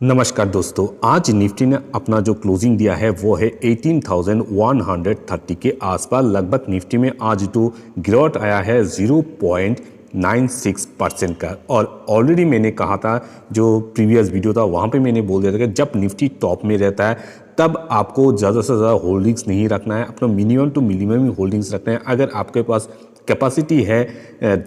नमस्कार दोस्तों, आज निफ्टी ने अपना जो क्लोजिंग दिया है वो है 18,130 के आसपास। लगभग निफ्टी में आज जो गिरावट आया है 0.96% का। और ऑलरेडी मैंने कहा था, जो प्रीवियस वीडियो था वहाँ पे मैंने बोल दिया था कि जब निफ्टी टॉप में रहता है तब आपको ज़्यादा से ज़्यादा होल्डिंग्स नहीं रखना है, अपना मिनिमम टू मिनिमम ही होल्डिंग्स रखना है। अगर आपके पास कैपेसिटी है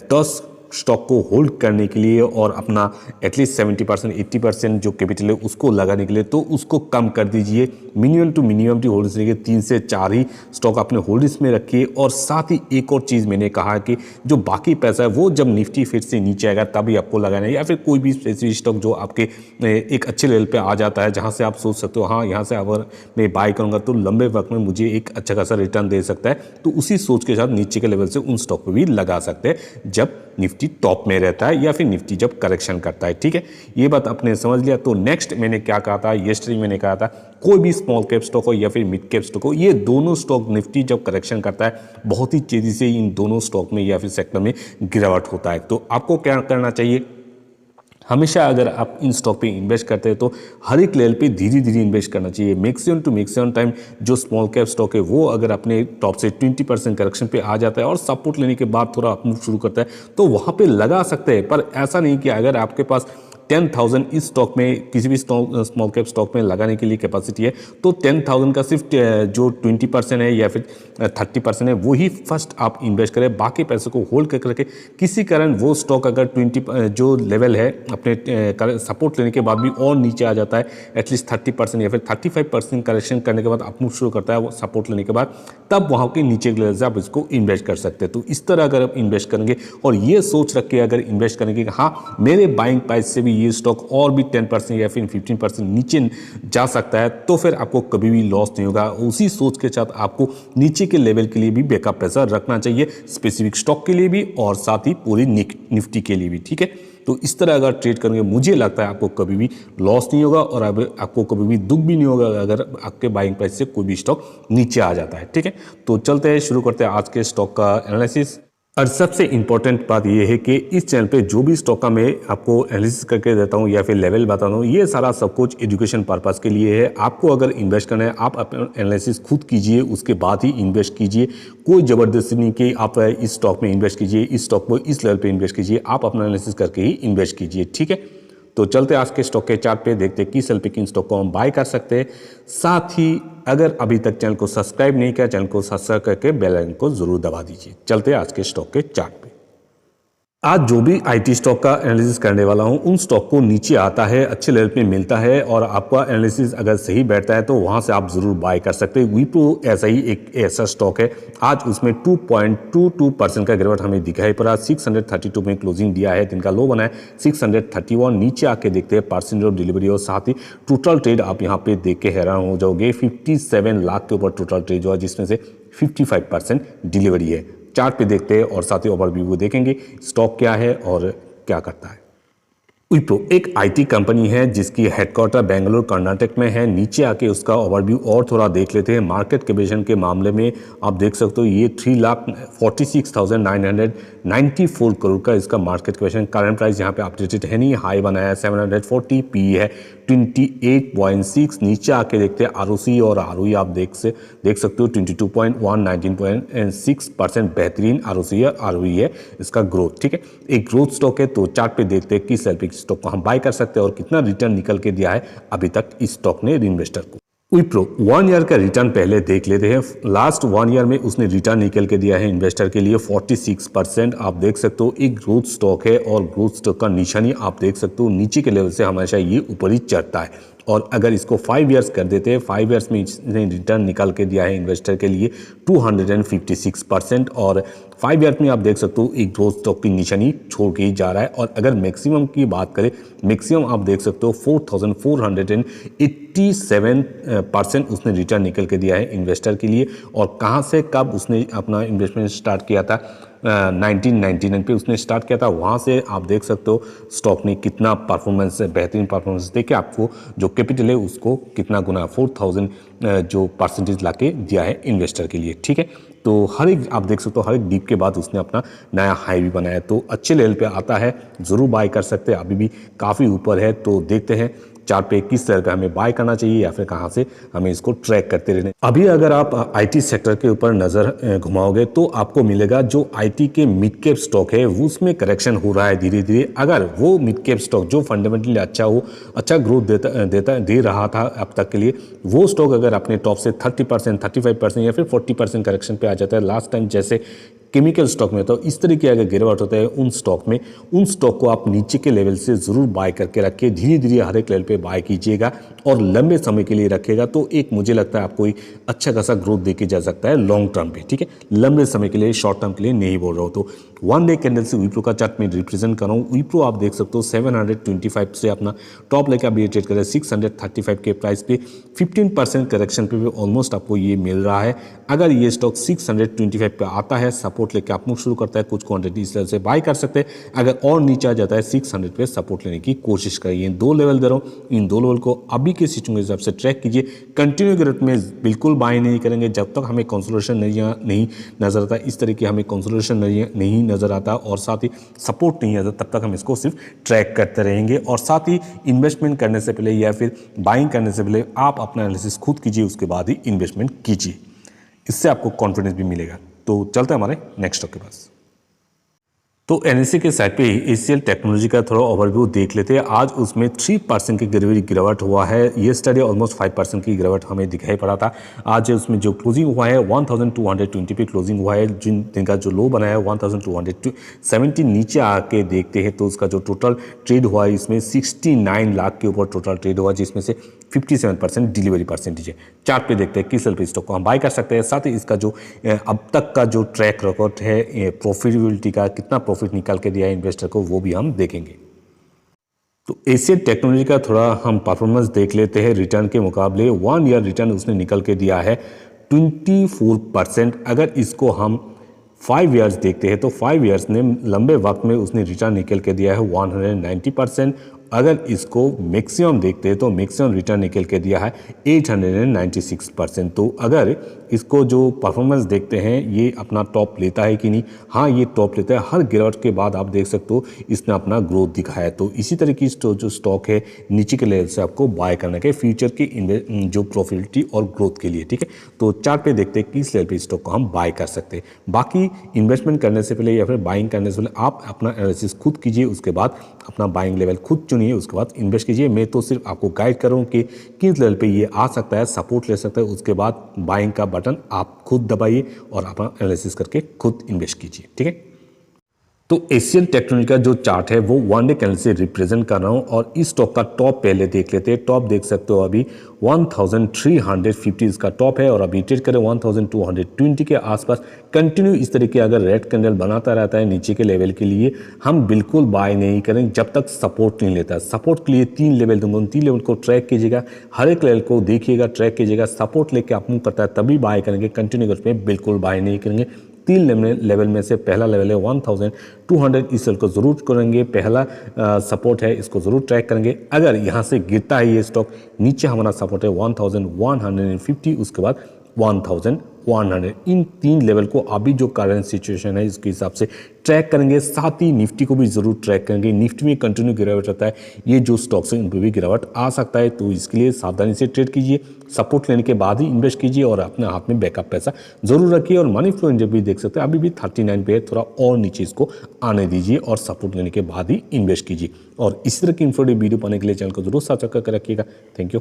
10 स्टॉक को होल्ड करने के लिए और अपना एटलीस्ट 70% 80% जो कैपिटल है उसको लगाने के लिए, तो उसको कम कर दीजिए। मिनिमम टू मिनिमम की होल्डिंग्स रखिए, 3 से 4 ही स्टॉक अपने होल्डिंग्स में रखिए। और साथ ही एक और चीज़ मैंने कहा कि जो बाकी पैसा है वो जब निफ्टी फिर से नीचे आएगा तभी आपको लगाना है, या फिर कोई भी स्पेसिफिक स्टॉक जो आपके एक अच्छे लेवल पे आ जाता है, जहाँ से आप सोच सकते हो हाँ यहाँ से अगर मैं बाय करूँगा तो लंबे वक्त में मुझे एक अच्छा खासा रिटर्न दे सकता है, तो उसी सोच के साथ नीचे के लेवल से उन स्टॉक पर भी लगा सकते हैं जब निफ्टी टॉप में रहता है या फिर निफ्टी जब करेक्शन करता है। ठीक है, ये बात आपने समझ लिया। तो नेक्स्ट मैंने क्या कहा था, यस्टरडे मैंने कहा था कोई भी स्मॉल कैप स्टॉक हो या फिर मिड कैप स्टॉक हो, ये दोनों स्टॉक निफ्टी जब करेक्शन करता है बहुत ही तेजी से इन दोनों स्टॉक में या फिर सेक्टर में गिरावट होता है। तो आपको क्या करना चाहिए, हमेशा अगर आप इन स्टॉक पे इन्वेस्ट करते हैं तो हर एक लेवल पे धीरे धीरे इन्वेस्ट करना चाहिए। मैक्सिमम टू मैक्सिमम टाइम जो स्मॉल कैप स्टॉक है वो अगर अपने टॉप से 20% करेक्शन पे आ जाता है और सपोर्ट लेने के बाद थोड़ा मूव शुरू करता है तो वहाँ पे लगा सकते हैं। पर ऐसा नहीं कि अगर आपके पास 10,000 इस स्टॉक में किसी भी स्मॉल कैप स्टॉक में लगाने के लिए कैपेसिटी है तो 10,000 का सिर्फ जो 20% है या फिर 30% है वो ही फर्स्ट आप इन्वेस्ट करें, बाकी पैसे को होल्ड करके रखें। किसी कारण वो स्टॉक अगर 20 जो लेवल है अपने सपोर्ट लेने के बाद भी और नीचे आ जाता है, एटलीस्ट 30% या फिर 35% करेक्शन करने के बाद आप मूव शुरू करता है वो सपोर्ट लेने के बाद, तब वहाँ के नीचे के लेवल से आप इसको इन्वेस्ट कर सकते हैं। तो इस तरह अगर आप इन्वेस्ट करेंगे और ये सोच रख के अगर इन्वेस्ट करेंगे कि हाँ मेरे बाइंग प्राइस से भी ये स्टॉक और भी 10% या फिर 15% नीचे जा सकता है, तो फिर आपको कभी भी लॉस नहीं होगा। उसी सोच के साथ आपको नीचे के लेवल के लिए भी बैकअप पैसा रखना चाहिए, स्पेसिफिक स्टॉक के लिए भी और साथ ही पूरी निफ्टी के लिए भी। ठीक है, तो इस तरह अगर ट्रेड करेंगे मुझे लगता है आपको कभी भी लॉस नहीं होगा और आपको कभी भी दुख भी नहीं होगा अगर आपके बाइंग प्राइस से कोई भी स्टॉक नीचे आ जाता है। ठीक है, तो चलते हैं, शुरू करते हैं आज के स्टॉक का एनालिसिस। और सबसे इंपॉर्टेंट बात यह है कि इस चैनल पे जो भी स्टॉक का मैं आपको एनालिसिस करके देता हूँ या फिर लेवल बताता हूँ, ये सारा सब कुछ एजुकेशन पर्पस के लिए है। आपको अगर इन्वेस्ट करना है आप अपना एनालिसिस खुद कीजिए, उसके बाद ही इन्वेस्ट कीजिए। कोई ज़बरदस्ती नहीं कि आप इस स्टॉक में इन्वेस्ट कीजिए, इस स्टॉक को इस लेवल पर इन्वेस्ट कीजिए, आप अपना एनालिसिस करके ही इन्वेस्ट कीजिए। ठीक है, तो चलते आज के स्टॉक के चार्ट पे, देखते हैं किस लेवल पे किन स्टॉक को हम बाय कर सकते हैं। साथ ही अगर अभी तक चैनल को सब्सक्राइब नहीं किया, चैनल को सब्सक्राइब करके बेल आइकन को जरूर दबा दीजिए। चलते हैं आज के स्टॉक के चार्ट पे। आज जो भी आईटी स्टॉक का एनालिसिस करने वाला हूं उन स्टॉक को नीचे आता है, अच्छे लेवल पे मिलता है और आपका एनालिसिस अगर सही बैठता है तो वहां से आप जरूर बाय कर सकते हैं। विप्रो ऐसा ही एक ऐसा स्टॉक है, आज उसमें 2.22% का गिरावट हमें दिखाई पड़ा। 632 में क्लोजिंग दिया है, दिन का लो बना है 631। नीचे आके देखते हैं परसेंटेज ऑफ डिलीवरी और साथ ही टोटल ट्रेड आप यहाँ पे देख के हैरान हो जाओगे। 57 लाख के ऊपर टोटल ट्रेड जो है, जिसमें से 55% डिलीवरी है। चार्ट पे देखते हैं और साथ ही ओवरव्यू देखेंगे स्टॉक क्या है और क्या करता है। विप्रो एक आईटी कंपनी है जिसकी हेडक्वार्टर बेंगलुरु कर्नाटक में है। नीचे आके उसका ओवरव्यू और थोड़ा देख लेते हैं। मार्केट कैपिटलाइजेशन के मामले में आप देख सकते हो ये 3,46,994 करोड़ का इसका मार्केट कैपिटलाइजेशन। करंट प्राइस यहाँ पे अपडेटेड है नहीं, हाई बनाया है 740, पी है 28.6। नीचे आके देखते हैं आरओसी और आरओई आप देख सकते हो 22.1 19.6% बेहतरीन आरओसी और आरओई है इसका ग्रोथ। ठीक है, एक ग्रोथ स्टॉक है। तो चार्ट पे देखते हैं किस लेवल पे स्टॉक को हम बाय कर सकते हैं और कितना रिटर्न निकल के दिया है अभी तक इस स्टॉक ने इन्वेस्टर को। विप्रो 1 ईयर का रिटर्न पहले देख लेते हैं। लास्ट 1 ईयर में उसने रिटर्न निकल के दिया है इन्वेस्टर के लिए 46%। आप देख सकते हो एक ग्रोथ स्टॉक है और ग्रोथ स्टॉक का निशानी आप देख सकते हो नीचे के लेवल से हमेशा ये ऊपर ही चढ़ता है। और अगर इसको 5 ईयर्स कर देते हैं, 5 ईयर्स में इसने रिटर्न निकाल के दिया है इन्वेस्टर के लिए 256%। और 5 ईयर्स में आप देख सकते हो एक ग्रोथ स्टॉक की निशानी छोड़ के ही जा रहा है। और अगर मैक्सिमम की बात करें, मैक्सिमम आप देख सकते हो 4,487% उसने रिटर्न निकल के दिया है इन्वेस्टर के लिए। और कहाँ से कब उसने अपना इन्वेस्टमेंट स्टार्ट किया था, 1999 पे उसने स्टार्ट किया था। वहाँ से आप देख सकते हो स्टॉक ने कितना परफॉर्मेंस, बेहतरीन परफॉर्मेंस देके आपको जो कैपिटल है उसको कितना गुना 4,000 जो परसेंटेज लाके दिया है इन्वेस्टर के लिए। ठीक है, तो हर एक आप देख सकते हो हर एक डीप के बाद उसने अपना नया हाई भी बनाया, तो अच्छे लेवल पे आता है, ज़रूर बाय कर सकते हैं। अभी भी काफ़ी ऊपर है, तो देखते हैं चार्ट पे किस तरह का हमें बाय करना चाहिए या फिर कहाँ से हमें इसको ट्रैक करते रहने। अभी अगर आप आईटी सेक्टर के ऊपर नज़र घुमाओगे तो आपको मिलेगा जो आईटी के मिड कैप स्टॉक है उसमें करेक्शन हो रहा है धीरे धीरे। अगर वो मिड कैप स्टॉक जो फंडामेंटली अच्छा हो, अच्छा ग्रोथ दे रहा था अब तक के लिए, वो स्टॉक अगर अपने टॉप से 30%, 35% या फिर 40% करेक्शन पे आ जाता है लास्ट टाइम जैसे केमिकल स्टॉक में, तो इस तरीके अगर गिरावट होता है उन स्टॉक में, उन स्टॉक को आप नीचे के लेवल से ज़रूर बाय करके रखिए, धीरे धीरे हर एक लेवल पे बाय कीजिएगा और लंबे समय के लिए रखिएगा तो एक मुझे लगता है आपको अच्छा खासा ग्रोथ देके जा सकता है लॉन्ग टर्म पे, ठीक है, लंबे समय के लिए, शॉर्ट टर्म के लिए नहीं बोल रहा हूँ। तो 1 डे कैंडल से विप्रो का चार्ट में रिप्रेजेंट कर रहा हूँ। विप्रो आप देख सकते हो 725 से अपना टॉप लेकर अभी ट्रेड कर रहे हैं 635 के प्राइस पे, 15% करेक्शन पे भी ऑलमोस्ट आपको ये मिल रहा है। अगर ये स्टॉक 625 पे आता है, सपोर्ट लेके आप मूव शुरू करता है, कुछ क्वांटिटी इस तरह से बाय कर सकते हैं। अगर और नीचे आ जाता है 600 पे सपोर्ट लेने की कोशिश करिए। इन 2 लेवल दे रहा हूँ, इन 2 लेवल को अभी के सिचुएशन के हिसाब से ट्रैक कीजिए। कंटिन्यू ग्रोथ में बिल्कुल बाय नहीं करेंगे जब तक हमें कंसोलिडेशन नहीं नजर आता, इस तरह की हमें कंसोलिडेशन नहीं नजर आता और साथ ही सपोर्ट नहीं आता, तब तक हम इसको सिर्फ ट्रैक करते रहेंगे। और साथ ही इन्वेस्टमेंट करने से पहले या फिर बाइंग करने से पहले आप अपना एनालिसिस खुद कीजिए, उसके बाद ही इन्वेस्टमेंट कीजिए, इससे आपको कॉन्फिडेंस भी मिलेगा। तो चलते हैं हमारे नेक्स्ट स्टॉक के पास। तो एनएससी के साइड पे एचसीएल टेक्नोलॉजी का थोड़ा ओवरव्यू देख लेते हैं। आज उसमें 3% की गिरावट हुआ है। ये स्टडी ऑलमोस्ट 5% की गिरावट हमें दिखाई पड़ा था। आज उसमें जो क्लोजिंग हुआ है 1220 पे क्लोजिंग हुआ है, जिनका जो लो बना है 1270 नीचे आके देखते हैं तो उसका जो टोटल ट्रेड हुआ है इसमें 69 लाख के ऊपर टोटल ट्रेड हुआ, जिसमें से 57% डिलीवरी परसेंटेज है। चार्ट पे देखते हैं किस लेवल पे स्टॉक को हम बाय कर सकते हैं। साथ ही इसका जो अब तक का जो ट्रैक रिकॉर्ड है प्रॉफिटेबिलिटी का, कितना प्रॉफिट निकाल के दिया है इन्वेस्टर को, वो भी हम देखेंगे। तो एचसीएल टेक्नोलॉजी का थोड़ा हम परफॉर्मेंस देख लेते हैं। रिटर्न के मुकाबले 1 ईयर रिटर्न उसने निकल के दिया है 24%। अगर इसको हम 5 ईयर्स देखते हैं तो 5 ईयर्स ने लंबे वक्त में उसने रिटर्न निकल के दिया है 190%। अगर इसको मैक्सिमम देखते हैं तो मैक्सिमम रिटर्न निकल के दिया है 896%। तो अगर इसको जो परफॉर्मेंस देखते हैं ये अपना टॉप लेता है कि नहीं, हाँ ये टॉप लेता है। हर गिरावट के बाद आप देख सकते हो इसने अपना ग्रोथ दिखाया है। तो इसी तरह की जो स्टॉक है नीचे के लेवल से आपको बाय करने के फ्यूचर की जो प्रॉफिटेबिलिटी और ग्रोथ के लिए, ठीक है। तो चार्ट पे देखते हैं किस लेवल पे स्टॉक को हम बाय कर सकते हैं। बाकी इन्वेस्टमेंट करने से पहले या फिर बाइंग करने से पहले आप अपना एनालिसिस खुद कीजिए, उसके बाद अपना बाइंग लेवल खुद चुनिए, उसके बाद इन्वेस्ट कीजिए। मैं तो सिर्फ आपको गाइड कर रहा हूँ कि किस लेवल पे ये आ सकता है, सपोर्ट ले सकता है, उसके बाद बाइंग का बटन आप खुद दबाइए और अपना एनालिसिस करके खुद इन्वेस्ट कीजिए, ठीक है। तो एचसीएल टेक्नोलॉजी का जो चार्ट है वो 1 डे कैंडल से रिप्रेजेंट कर रहा हूँ और इस स्टॉक का टॉप पहले देख लेते हैं। टॉप देख सकते हो अभी 1350 इसका टॉप है और अभी ट्रेड करें 1220 के आसपास। कंटिन्यू इस तरह के अगर रेड कैंडल बनाता रहता है नीचे के लेवल के लिए, हम बिल्कुल बाय नहीं करें जब तक सपोर्ट नहीं लेता। सपोर्ट के लिए 3 लेवल दूंगा, उन 3 लेवल को ट्रैक कीजिएगा, हर एक लेवल को देखिएगा, ट्रैक कीजिएगा। सपोर्ट लेके आप मूव करता है तभी बाय करेंगे, कंटिन्यू में बिल्कुल बाय नहीं करेंगे। 3 लेवल में से पहला लेवल है 1200, इस लेवल को जरूर करेंगे, पहला सपोर्ट है, इसको जरूर ट्रैक करेंगे। अगर यहाँ से गिरता है ये स्टॉक, नीचे हमारा सपोर्ट है 1150, उसके बाद 1100। इन 3 लेवल को अभी जो करंट सिचुएशन है इसके हिसाब से ट्रैक करेंगे। साथ ही निफ्टी को भी जरूर ट्रैक करेंगे। निफ्टी में कंटिन्यू गिरावट रहता है, ये जो स्टॉक्स हैं उन पर भी गिरावट आ सकता है, तो इसके लिए सावधानी से ट्रेड कीजिए, सपोर्ट लेने के बाद ही इन्वेस्ट कीजिए और अपने हाथ में बैकअप पैसा जरूर रखिए। और मनी फ्लो इंडेक्स भी देख सकते हैं अभी भी 39 पे है, थोड़ा और नीचे इसको आने दीजिए और सपोर्ट लेने के बाद ही इन्वेस्ट कीजिए। और इसी तरह की इंफॉर्मेटिव वीडियो पाने के लिए चैनल को जरूर सब्सक्राइब करके रखिएगा। Thank you.